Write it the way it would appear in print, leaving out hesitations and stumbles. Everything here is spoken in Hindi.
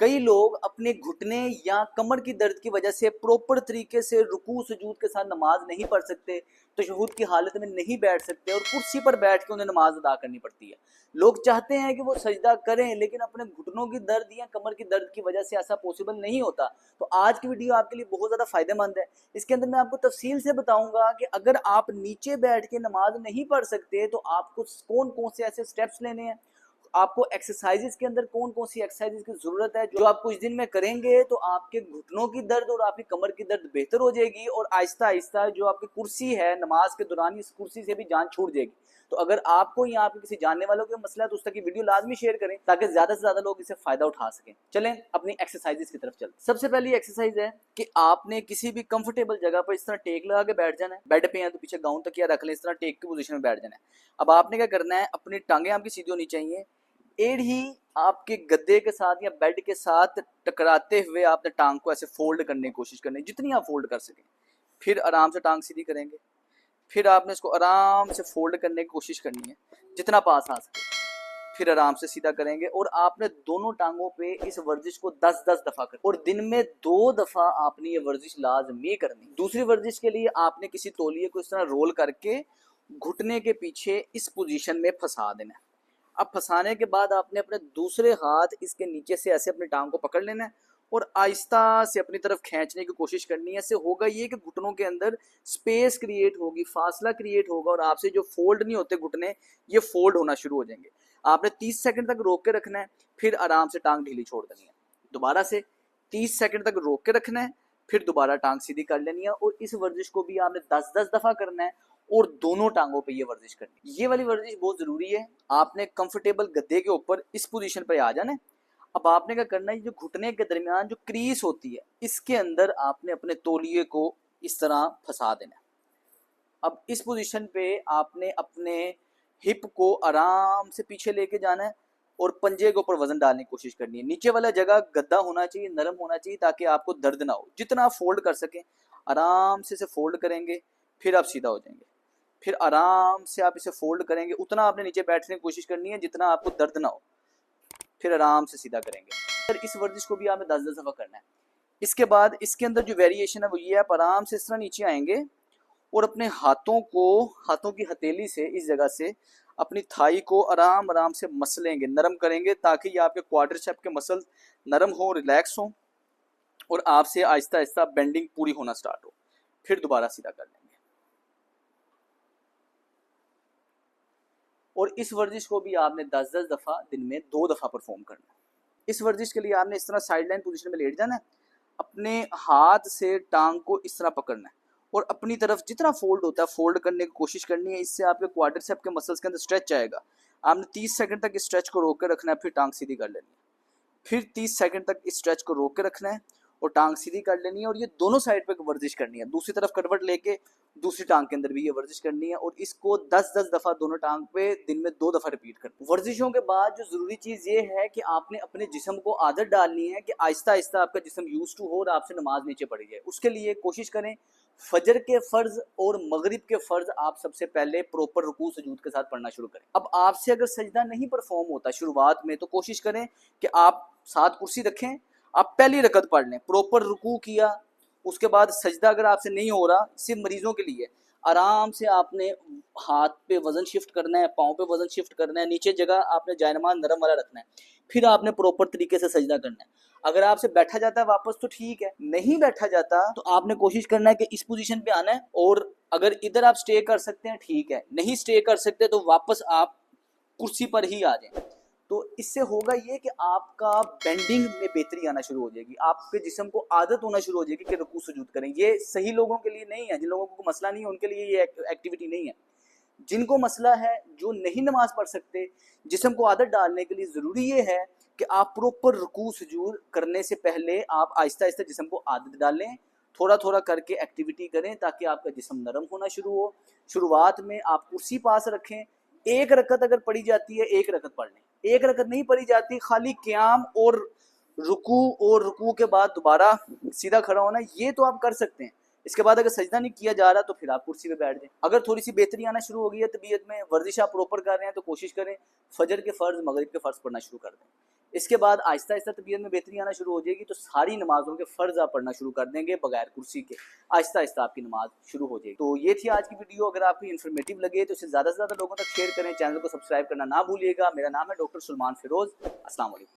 कई लोग अपने घुटने या कमर की दर्द की वजह से प्रॉपर तरीके से रुकू सुजूद के साथ नमाज नहीं पढ़ सकते, तशहुद की हालत में नहीं बैठ सकते और कुर्सी पर बैठ के उन्हें नमाज अदा करनी पड़ती है। लोग चाहते हैं कि वो सजदा करें, लेकिन अपने घुटनों की दर्द या कमर की दर्द की वजह से ऐसा पॉसिबल नहीं होता। तो आज की वीडियो आपके लिए बहुत ज़्यादा फायदेमंद है। इसके अंदर मैं आपको तफसील से बताऊंगा कि अगर आप नीचे बैठ के नमाज नहीं पढ़ सकते तो आपको कौन कौन से ऐसे स्टेप्स लेने हैं, आपको एक्सरसाइजेस के अंदर कौन कौन सी एक्सरसाइजेस की जरूरत है जो आप कुछ दिन में करेंगे तो आपके घुटनों की दर्द और आपकी कमर की दर्द बेहतर हो जाएगी और आहिस्ता आहिस्ता जो आपकी कुर्सी है नमाज के दौरान इस कुर्सी से भी जान छूट जाएगी। तो अगर आपको या आपके किसी जानने वालों का मसला है तो उस तक की वीडियो लाजमी शेयर करें ताकि ज्यादा से ज्यादा लोग इससे फायदा उठा सकें। चलें अपनी एक्सरसाइजेस की तरफ चलते। सबसे पहली एक्सरसाइज है कि आपने किसी भी कंफर्टेबल जगह पर इस तरह टेक लगा के बैठ जाना है। बेड पे है तो पीछे गाउन तकिया रख लें, इस तरह टेक की पोजीशन में बैठ जाना है। अब आपने क्या करना है, अपनी टांगें आपकी सीधी होनी चाहिए, एड़ ही आपके गद्दे के साथ या बेड के साथ टकराते हुए आपने टांग को ऐसे फोल्ड करने की कोशिश करनी है जितनी आप फोल्ड कर सकें। फिर आराम से टांग सीधी करेंगे, फिर आपने इसको आराम से फोल्ड करने की कोशिश करनी है जितना पास आ सके, फिर आराम से सीधा करेंगे और आपने दोनों टांगों पे इस वर्जिश को 10-10 दफा कर और दिन में 2 दफा आपने ये वर्जिश लाजमी करनी। दूसरी वर्जिश के लिए आपने किसी तौलिए को इस तरह रोल करके घुटने के पीछे इस पोजीशन में फंसा देना है। अब फंसाने के बाद आपने अपने दूसरे हाथ इसके नीचे से ऐसे अपनी टांग को पकड़ लेना है और आहिस्ता से अपनी तरफ खींचने की कोशिश करनी है। इससे होगा ये कि घुटनों के अंदर स्पेस क्रिएट होगी, फासला क्रिएट होगा और आपसे जो फोल्ड नहीं होते घुटने, ये फोल्ड होना शुरू हो जाएंगे। आपने 30 सेकंड तक रोक के रखना है, फिर आराम से टांग ढीली छोड़ देनी है। दोबारा से 30 सेकंड तक रोक के रखना है, फिर दोबारा टांग सीधी कर लेनी है और इस वर्जिश को भी आपने 10-10 दफा करना है और दोनों टांगों पे ये वर्जिश करनी है। ये वाली वर्जिश बहुत जरूरी है। आपने कंफर्टेबल गद्दे के ऊपर इस पोजीशन पे आ जाना है। अब आपने क्या करना है, जो घुटने के दरमियान जो क्रीज होती है इसके अंदर आपने अपने तौलिए को इस तरह फंसा देना है। अब इस पोजीशन पे आपने अपने हिप को आराम से पीछे लेके जाना है और पंजे के ऊपर वजन डालने की कोशिश करनी है। नीचे वाला जगह गद्दा होना चाहिए, नरम होना चाहिए ताकि आपको दर्द ना हो। जितना आप फोल्ड कर सकें आराम से इसे फोल्ड करेंगे, फिर आप सीधा हो जाएंगे, फिर आराम से आप इसे फोल्ड करेंगे। उतना आपने नीचे बैठने की कोशिश करनी है जितना आपको दर्द ना हो, फिर आराम से सीधा करेंगे। फिर इस वर्जिश को भी आपने 10-10 दफा करना है। इसके बाद इसके अंदर जो वेरिएशन है वो ये है, आप आराम से इस तरह नीचे आएंगे और अपने हाथों की हथेली से इस जगह से अपनी थाई को आराम आराम से मसलेंगे, नरम करेंगे ताकि ये आपके क्वाड्रिसेप के मसल नरम हो, रिलैक्स हो और आपसे आहिस्ता आहिस्ता बेंडिंग पूरी होना स्टार्ट हो। फिर दोबारा सीधा कर लेंगे और इस वर्जिश को भी आपने 10-10 दफा दिन में 2 दफा परफॉर्म करना है। इस वर्जिश के लिए आपने इस तरह साइड लाइन पोजिशन में लेट जाना है, अपने हाथ से टांग को इस तरह पकड़ना है और अपनी तरफ जितना फोल्ड होता है फोल्ड करने की कोशिश करनी है। इससे आपके क्वाड्रिसेप के मसल्स के अंदर स्ट्रेच आएगा। आपने 30 सेकंड तक इस स्ट्रेच को रोक कर रखना है, फिर टांग सीधी कर लेनी है, फिर 30 सेकंड तक इस स्ट्रेच को रोक के रखना है और टांग सीधी कर लेनी है और ये दोनों साइड पे वर्जिश करनी है। दूसरी तरफ करवट लेके दूसरी टांग के अंदर भी ये वर्जिश करनी है और इसको 10-10 दफा दोनों टांग पे दिन में 2 दफा रिपीट करना है। वर्जिशों के बाद जो जरूरी चीज ये है कि आपने अपने जिस्म को आदत डालनी है कि आहिस्ता आहिस्ता आपका जिस्म यूज टू हो और आपसे नमाज नीचे पड़ी जाए। उसके लिए कोशिश करें फजर के फर्ज और मगरिब के फर्ज आप सबसे पहले प्रॉपर रुकू सजूद के साथ पढ़ना शुरू करें। अब आपसे अगर सजदा नहीं परफॉर्म होता शुरुआत में तो कोशिश करें कि आप साथ कुर्सी रखें, आप पहली रकत पढ़ लें, प्रॉपर रुकू किया, उसके बाद सजदा अगर आपसे नहीं हो रहा, सिर्फ मरीजों के लिए आराम से आपने हाथ पे वजन शिफ्ट करना है, पाँव पे वजन शिफ्ट करना है, नीचे जगह आपने जायनमाज नरम वाला रखना है, फिर आपने प्रॉपर तरीके से सजदा करना है। अगर आपसे बैठा जाता है वापस तो ठीक है, नहीं बैठा जाता तो आपने कोशिश करना है कि इस पोजीशन पे आना है और अगर इधर आप स्टे कर सकते हैं ठीक है, नहीं स्टे कर सकते तो वापस आप कुर्सी पर ही आ जाएं। तो इससे होगा ये कि आपका बेंडिंग में बेहतरी आना शुरू हो जाएगी, आपके जिस्म को आदत होना शुरू हो जाएगी कि रुकू सुजूद करें। ये सही लोगों के लिए नहीं है, जिन लोगों को मसला नहीं है उनके लिए ये एक्टिविटी नहीं है। जिनको मसला है, जो नहीं नमाज पढ़ सकते, जिस्म को आदत डालने के लिए ज़रूरी ये है कि आप प्रॉपर रुकू सुजूद करने से पहले आप आहिस्ता आहिस्ता जिस्म को आदत डालें, थोड़ा थोड़ा करके एक्टिविटी करें ताकि आपका जिस्म नरम होना शुरू हो। शुरुआत में आप कुर्सी पास रखें, एक रकत अगर पड़ी जाती है एक रकत पढ़ लें, एक रकत नहीं पड़ी जाती खाली क़याम और रुकू के बाद दोबारा सीधा खड़ा होना, ये तो आप कर सकते हैं। इसके बाद अगर सजदा नहीं किया जा रहा तो फिर आप कुर्सी पे बैठ जाएं। अगर थोड़ी सी बेहतरी आना शुरू हो गई है तबीयत में, वर्जिश आप प्रॉपर कर रहे हैं तो कोशिश करें फजर के फ़र्ज मगरिब के फ़र्ज पढ़ना शुरू कर दें। इसके बाद आहिस्ता आहिस्ता तबीयत में बेहतरी आना शुरू हो जाएगी, तो सारी नमाज़ों के फ़र्ज़ आप पढ़ना शुरू कर देंगे बगैर कुर्सी के। आहिस्ता आहिस्ता आपकी नमाज शुरू हो जाएगी। तो ये थी आज की वीडियो। अगर आपको इन्फॉर्मेटिव लगे तो इसे ज़्यादा से ज़्यादा लोगों तक शेयर करें, चैनल को सब्सक्राइब करना ना भूलिएगा। मेरा नाम है डॉक्टर सलमान फिरोज़। अस्सलाम वालेकुम।